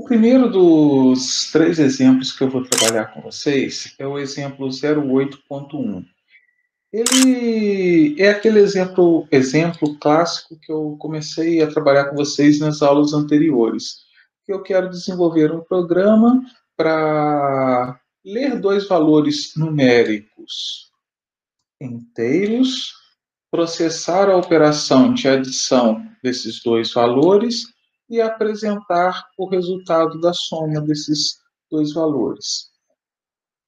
primeiro dos três exemplos que eu vou trabalhar com vocês é o exemplo 08.1. Ele é aquele exemplo clássico que eu comecei a trabalhar com vocês nas aulas anteriores. Eu quero desenvolver um programa para ler dois valores numéricos inteiros, processar a operação de adição desses dois valores e apresentar o resultado da soma desses dois valores.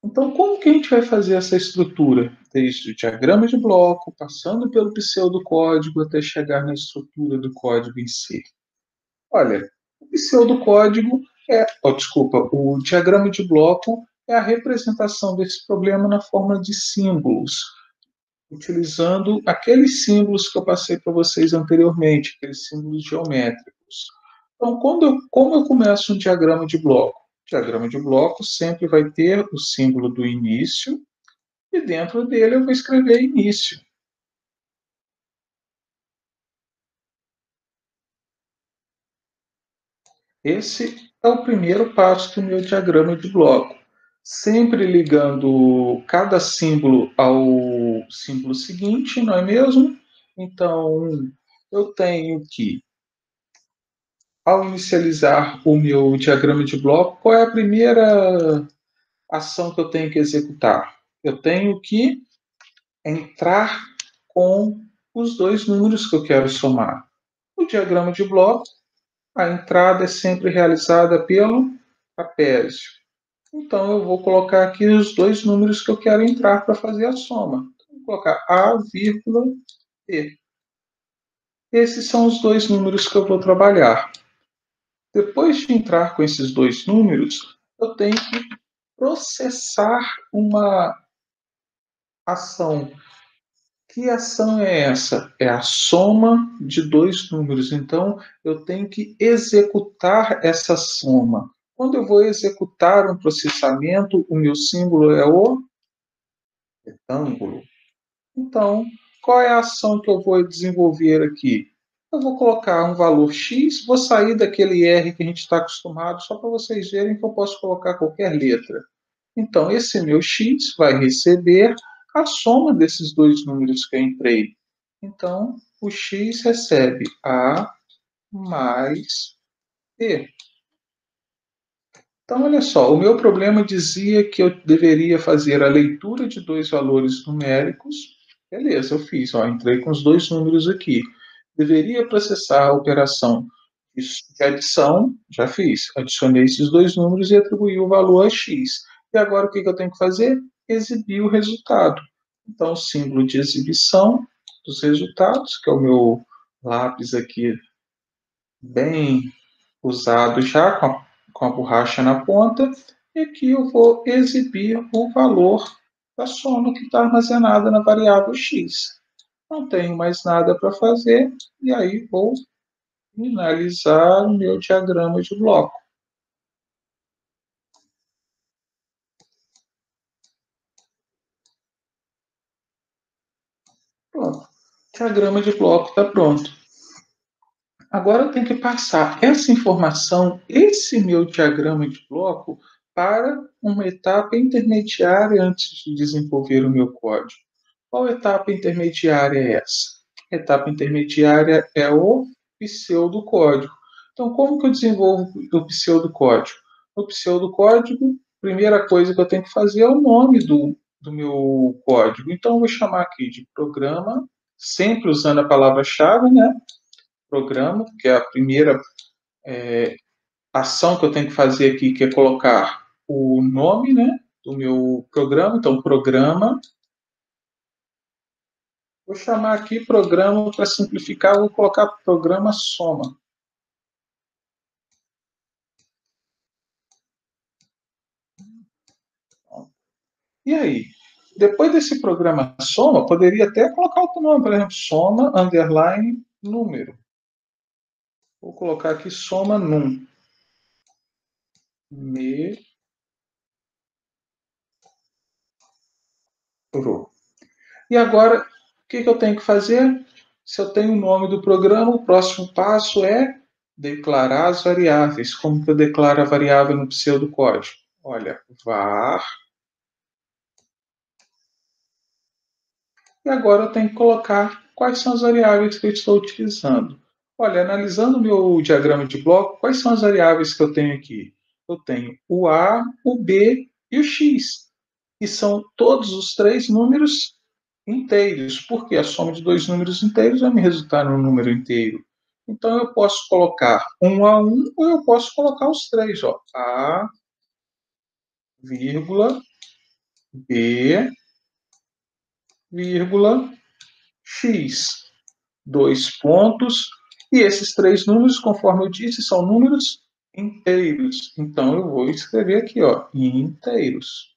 Então, como que a gente vai fazer essa estrutura? Desde o diagrama de bloco, passando pelo pseudocódigo até chegar na estrutura do código em si. Olha, o pseudocódigo o diagrama de bloco é a representação desse problema na forma de símbolos, utilizando aqueles símbolos que eu passei para vocês anteriormente, aqueles símbolos geométricos. Então, como eu começo um diagrama de bloco? O diagrama de bloco sempre vai ter o símbolo do início e dentro dele eu vou escrever início. Esse é o primeiro passo do meu diagrama de bloco, sempre ligando cada símbolo ao símbolo seguinte, não é mesmo? Então, eu tenho que, ao inicializar o meu diagrama de bloco, qual é a primeira ação que eu tenho que executar? Eu tenho que entrar com os dois números que eu quero somar. No diagrama de bloco, a entrada é sempre realizada pelo trapézio. Então, eu vou colocar aqui os dois números que eu quero entrar para fazer a soma. Então, vou colocar A, vírgula, B. Esses são os dois números que eu vou trabalhar. Depois de entrar com esses dois números, eu tenho que processar uma ação. Que ação é essa? É a soma de dois números. Então, eu tenho que executar essa soma. Quando eu vou executar um processamento, o meu símbolo é o retângulo. Então, qual é a ação que eu vou desenvolver aqui? Eu vou colocar um valor x, vou sair daquele R que a gente está acostumado, só para vocês verem que eu posso colocar qualquer letra. Então, esse meu x vai receber a soma desses dois números que eu entrei. Então, o x recebe A mais B. Então, olha só, o meu problema dizia que eu deveria fazer a leitura de dois valores numéricos. Beleza, eu fiz, entrei com os dois números aqui. Deveria processar a operação de adição, já fiz. Adicionei esses dois números e atribuí o valor a x. E agora o que eu tenho que fazer? Exibir o resultado. Então, o símbolo de exibição dos resultados, que é o meu lápis aqui bem usado já com a borracha na ponta, e aqui eu vou exibir o valor da soma que está armazenada na variável x. Não tenho mais nada para fazer, e aí vou finalizar o meu diagrama de bloco. Pronto. O diagrama de bloco está pronto. Agora eu tenho que passar essa informação, esse meu diagrama de bloco, para uma etapa intermediária antes de desenvolver o meu código. Qual etapa intermediária é essa? A etapa intermediária é o pseudocódigo. Então, como que eu desenvolvo o pseudocódigo? No pseudocódigo, a primeira coisa que eu tenho que fazer é o nome do meu código. Então, eu vou chamar aqui de programa, sempre usando a palavra-chave, né? Programa, que é a primeira ação que eu tenho que fazer aqui, que é colocar o nome, né, do meu programa. Então, programa. Vou chamar aqui programa para simplificar, vou colocar programa soma. E aí? Depois desse programa soma, poderia até colocar outro nome, por exemplo, soma, underline, número. Vou colocar aqui soma num. E agora, o que eu tenho que fazer? Se eu tenho o nome do programa, o próximo passo é declarar as variáveis. Como que eu declaro a variável no pseudocódigo? Olha, var. E agora eu tenho que colocar quais são as variáveis que eu estou utilizando. Olha, analisando o meu diagrama de bloco, quais são as variáveis que eu tenho aqui? Eu tenho o A, o B e o X. E são todos os três números inteiros, porque a soma de dois números inteiros vai me resultar num número inteiro. Então eu posso colocar um a um ou eu posso colocar os três, ó. A, vírgula, B, vírgula, X. Dois pontos. E esses três números, conforme eu disse, são números inteiros. Então eu vou escrever aqui, ó, inteiros.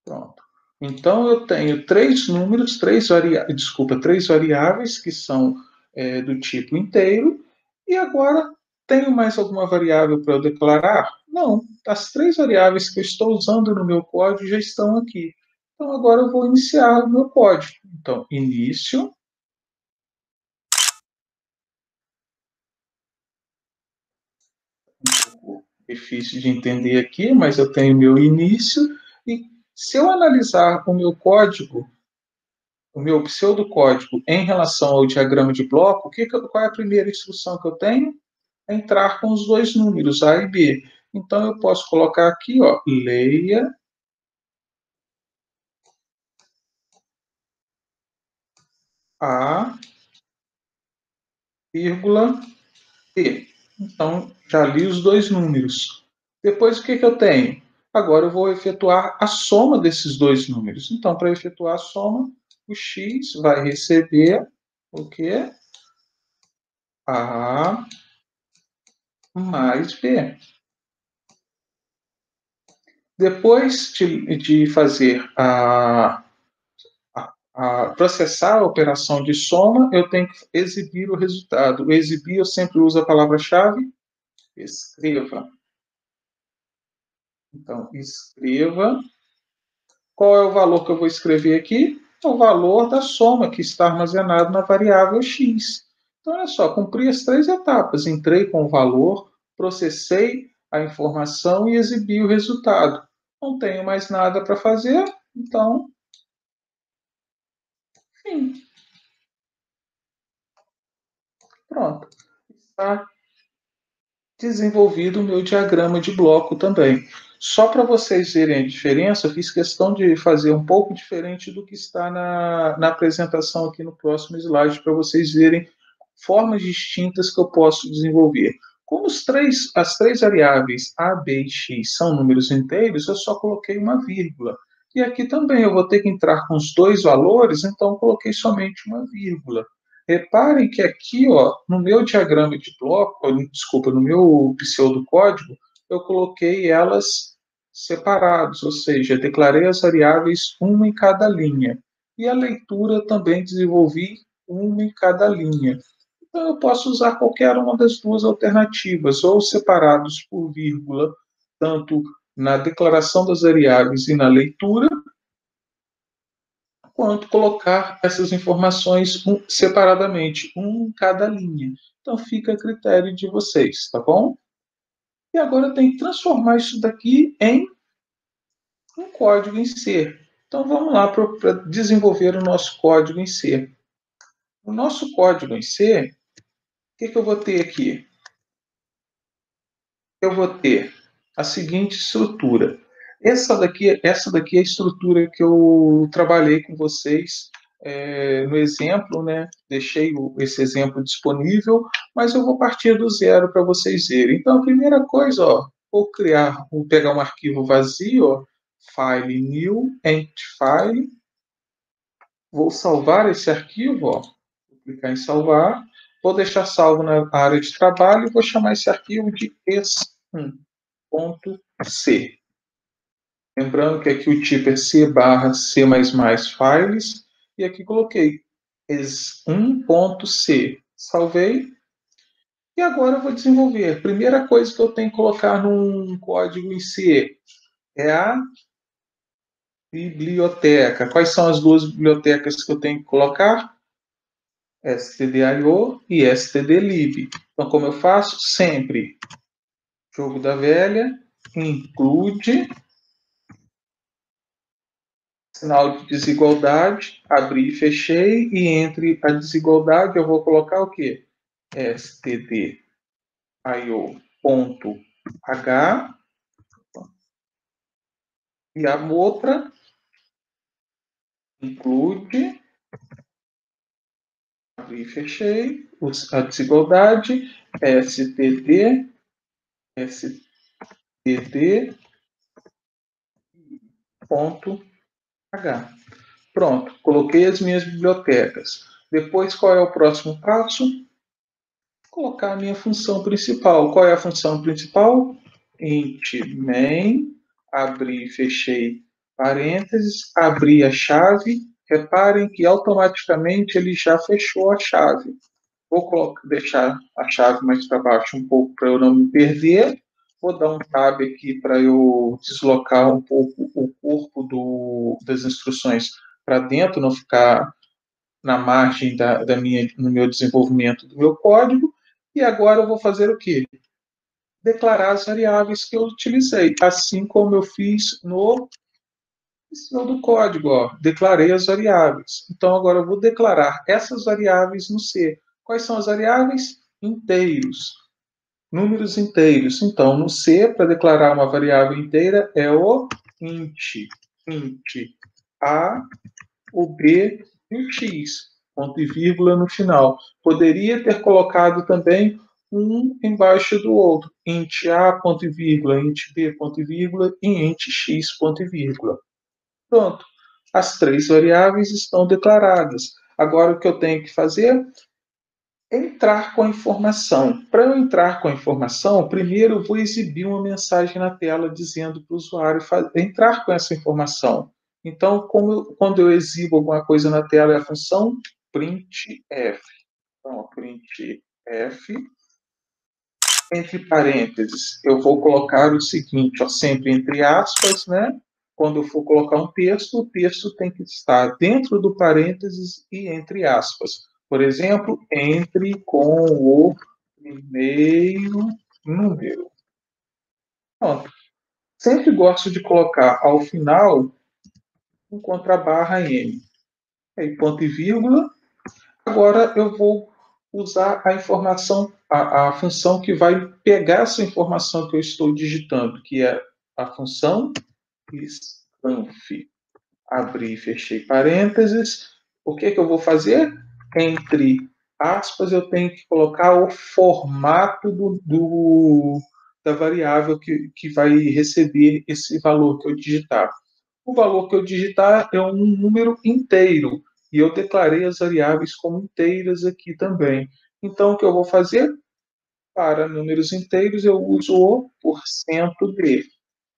Pronto. Então eu tenho três números, três variáveis que são do tipo inteiro. E agora tenho mais alguma variável para eu declarar? Não. As três variáveis que eu estou usando no meu código já estão aqui. Então agora eu vou iniciar o meu código. Então, início. Um pouco difícil de entender aqui, mas eu tenho meu início. E se eu analisar o meu código, o meu pseudocódigo em relação ao diagrama de bloco, qual é a primeira instrução que eu tenho? É entrar com os dois números, A e B. Então, eu posso colocar aqui, ó, leia A, vírgula, B. Então, já li os dois números. Depois, o que eu tenho? Agora eu vou efetuar a soma desses dois números. Então, para efetuar a soma, o x vai receber o quê? A mais B. Depois de fazer processar a operação de soma, eu tenho que exibir o resultado. O exibir, eu sempre uso a palavra-chave escreva. Então, escreva. Qual é o valor que eu vou escrever aqui? É o valor da soma que está armazenado na variável x. Então, olha só, cumpri as três etapas. Entrei com o valor, processei a informação e exibi o resultado. Não tenho mais nada para fazer, então, fim. Pronto. Está desenvolvido o meu diagrama de bloco também. Só para vocês verem a diferença, eu fiz questão de fazer um pouco diferente do que está na apresentação aqui no próximo slide, para vocês verem formas distintas que eu posso desenvolver. Como as três variáveis A, B e X são números inteiros, eu só coloquei uma vírgula. E aqui também eu vou ter que entrar com os dois valores, então eu coloquei somente uma vírgula. Reparem que aqui, ó, no meu diagrama de bloco, desculpa, no meu pseudocódigo, eu coloquei elas separadas, ou seja, declarei as variáveis uma em cada linha. E a leitura também desenvolvi uma em cada linha. Então eu posso usar qualquer uma das duas alternativas, ou separados por vírgula, tanto na declaração das variáveis e na leitura, quanto colocar essas informações separadamente, um em cada linha. Então fica a critério de vocês, tá bom? E agora eu tenho que transformar isso daqui em um código em C. Então vamos lá para desenvolver o nosso código em C. O nosso código em C, o que eu vou ter aqui? Eu vou ter a seguinte estrutura. Essa daqui é a estrutura que eu trabalhei com vocês no exemplo, né? Deixei esse exemplo disponível, mas eu vou partir do zero para vocês verem. Então, a primeira coisa, ó, vou pegar um arquivo vazio, ó, file new, empty file, vou salvar esse arquivo, ó, vou clicar em salvar, vou deixar salvo na área de trabalho e vou chamar esse arquivo de ex1.c. Lembrando que aqui o tipo é C barra C++ files, e aqui coloquei ex1.c. Salvei. E agora eu vou desenvolver. Primeira coisa que eu tenho que colocar num código em C é a biblioteca. Quais são as duas bibliotecas que eu tenho que colocar? stdio e stdlib. Então, como eu faço? Sempre jogo da velha, include, sinal de desigualdade, abri e fechei, e entre a desigualdade eu vou colocar o quê? stdio.h, e a outra include, abri e fechei, a desigualdade, std, std, ponto H. Pronto, coloquei as minhas bibliotecas. Depois, qual é o próximo passo? Colocar a minha função principal. Qual é a função principal? Int main, abri e fechei parênteses, abri a chave. Reparem que automaticamente ele já fechou a chave. Vou deixar a chave mais para baixo um pouco para eu não me perder. Vou dar um tab aqui para eu deslocar um pouco o corpo das instruções para dentro, não ficar na margem no meu desenvolvimento do meu código. E agora eu vou fazer o quê? Declarar as variáveis que eu utilizei, assim como eu fiz no do código. Ó. Declarei as variáveis. Então agora eu vou declarar essas variáveis no C. Quais são as variáveis? Inteiros. Números inteiros. Então, no C, para declarar uma variável inteira, é o int. Int A, o B e o X. Ponto e vírgula no final. Poderia ter colocado também um embaixo do outro. Int A, ponto e vírgula, int B, ponto e vírgula, e int X, ponto e vírgula. Pronto. As três variáveis estão declaradas. Agora, o que eu tenho que fazer? Entrar com a informação. Para eu entrar com a informação, primeiro eu vou exibir uma mensagem na tela dizendo para o usuário entrar com essa informação. Então, quando eu exibo alguma coisa na tela, é a função printf. Então, printf, entre parênteses, eu vou colocar o seguinte, ó, sempre entre aspas, né? Quando eu for colocar um texto, o texto tem que estar dentro do parênteses e entre aspas. Por exemplo, entre com o primeiro número. Pronto. Sempre gosto de colocar ao final um contrabarra M. Aí, ponto e vírgula. Agora eu vou usar a informação, a função que vai pegar essa informação que eu estou digitando, que é a função scanf. Abri e fechei parênteses. O que eu vou fazer? Entre aspas, eu tenho que colocar o formato da variável que vai receber esse valor que eu digitar. O valor que eu digitar é um número inteiro. E eu declarei as variáveis como inteiras aqui também. Então, o que eu vou fazer? Para números inteiros, eu uso o %d.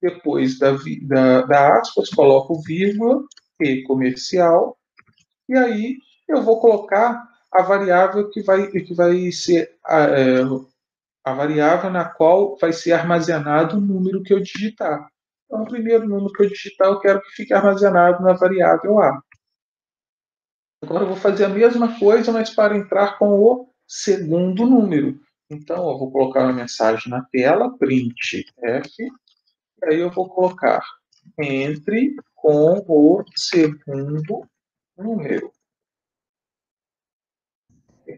Depois da aspas, coloco vírgula, e comercial. E aí eu vou colocar a variável que vai ser a variável na qual vai ser armazenado o número que eu digitar. Então, o primeiro número que eu digitar, eu quero que fique armazenado na variável A. Agora eu vou fazer a mesma coisa, mas para entrar com o segundo número. Então, eu vou colocar uma mensagem na tela, printf, e aí eu vou colocar entre com o segundo número.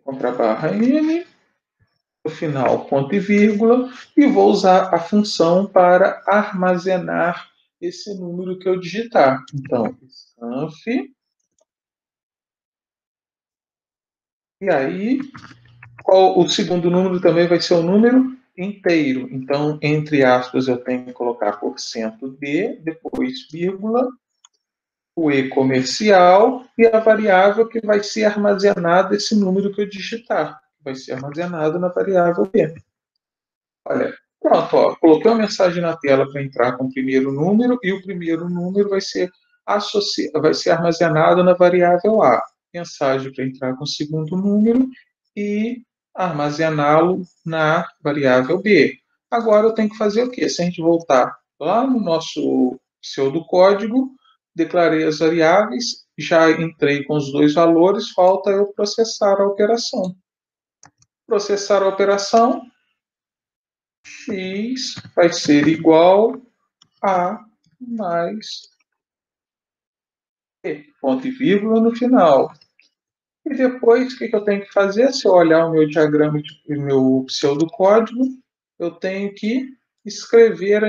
Contra barra N, no final, ponto e vírgula, e vou usar a função para armazenar esse número que eu digitar. Então, scanf, e aí, o segundo número também vai ser o número inteiro. Então, entre aspas, eu tenho que colocar %d, depois vírgula, o e comercial e a variável que vai ser armazenada esse número que eu digitar. Vai ser armazenado na variável b. Olha, pronto, ó, coloquei uma mensagem na tela para entrar com o primeiro número e o primeiro número vai ser armazenado na variável A. Mensagem para entrar com o segundo número e armazená-lo na variável B. Agora eu tenho que fazer o quê? Se a gente voltar lá no nosso pseudocódigo, declarei as variáveis, já entrei com os dois valores, falta eu processar a operação. Processar a operação, x vai ser igual a mais e, ponto e vírgula no final. E depois, o que eu tenho que fazer? Se eu olhar o meu diagrama, o meu pseudocódigo, eu tenho que escrever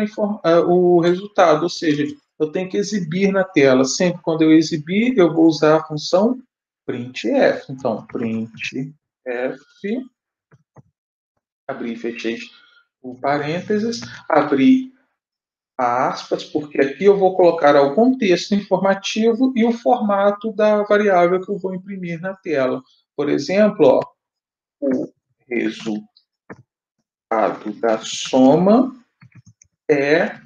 o resultado, ou seja, eu tenho que exibir na tela. Sempre quando eu exibir, eu vou usar a função printf. Então, printf, abrir e fechei o parênteses, abrir aspas, porque aqui eu vou colocar algum texto informativo e o formato da variável que eu vou imprimir na tela. Por exemplo, ó, o resultado da soma é...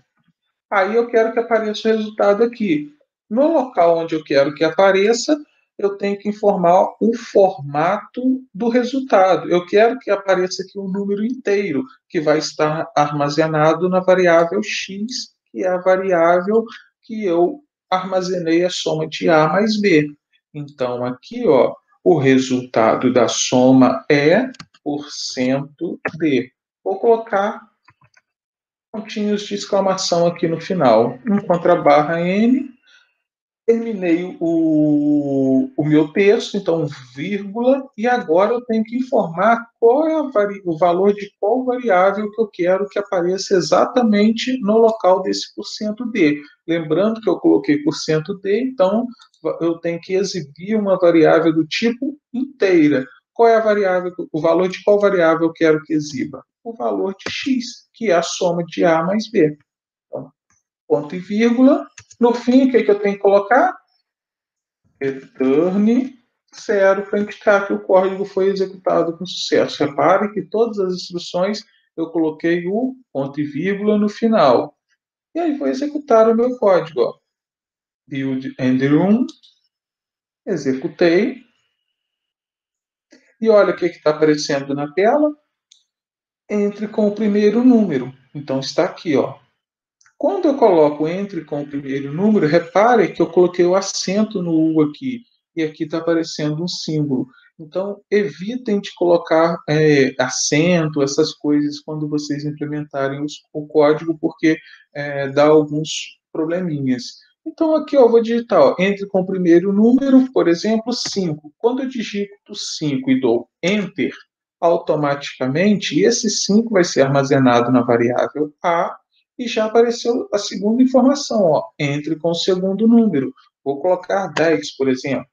Aí eu quero que apareça o resultado aqui. No local onde eu quero que apareça, eu tenho que informar o formato do resultado. Eu quero que apareça aqui o número inteiro, que vai estar armazenado na variável x, que é a variável que eu armazenei a soma de A mais B. Então, aqui, ó, o resultado da soma é %d. Vou colocar pontinhos de exclamação aqui no final. Enquanto a barra N, terminei o meu texto, então vírgula, e agora eu tenho que informar qual é o valor de qual variável que eu quero que apareça exatamente no local desse %d. Lembrando que eu coloquei %d, então eu tenho que exibir uma variável do tipo inteira. Qual é a variável, o valor de qual variável eu quero que exiba? O valor de x, que é a soma de A mais B. Então, ponto e vírgula. No fim, o que eu tenho que colocar? Return 0 para indicar que o código foi executado com sucesso. Repare que todas as instruções eu coloquei o ponto e vírgula no final. E aí vou executar o meu código. Ó. Build and run. Executei. E olha o que está aparecendo na tela. Entre com o primeiro número. Então está aqui, ó. Quando eu coloco entre com o primeiro número, repare que eu coloquei o acento no U aqui, e aqui está aparecendo um símbolo. Então, evitem de colocar acento, essas coisas, quando vocês implementarem o código, porque dá alguns probleminhas. Então, aqui eu vou digitar, ó, entre com o primeiro número, por exemplo, 5. Quando eu digito 5 e dou Enter, automaticamente esse 5 vai ser armazenado na variável A, e já apareceu a segunda informação, ó, entre com o segundo número. Vou colocar 10, por exemplo.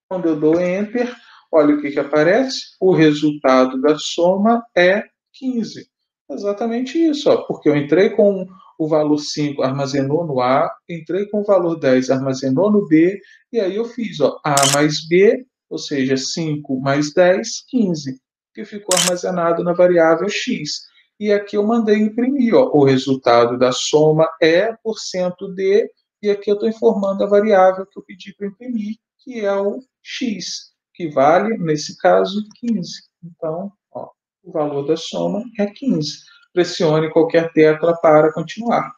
Quando eu dou Enter, olha o que aparece. O resultado da soma é 15. Exatamente isso, ó, porque eu entrei com o valor 5, armazenou no A, entrei com o valor 10, armazenou no B, e aí eu fiz ó, A mais B, ou seja, 5 mais 10, 15, que ficou armazenado na variável X. E aqui eu mandei imprimir, ó, o resultado da soma é %d, e aqui eu estou informando a variável que eu pedi para imprimir, que é o x, que vale, nesse caso, 15. Então, ó, o valor da soma é 15. Pressione qualquer tecla para continuar.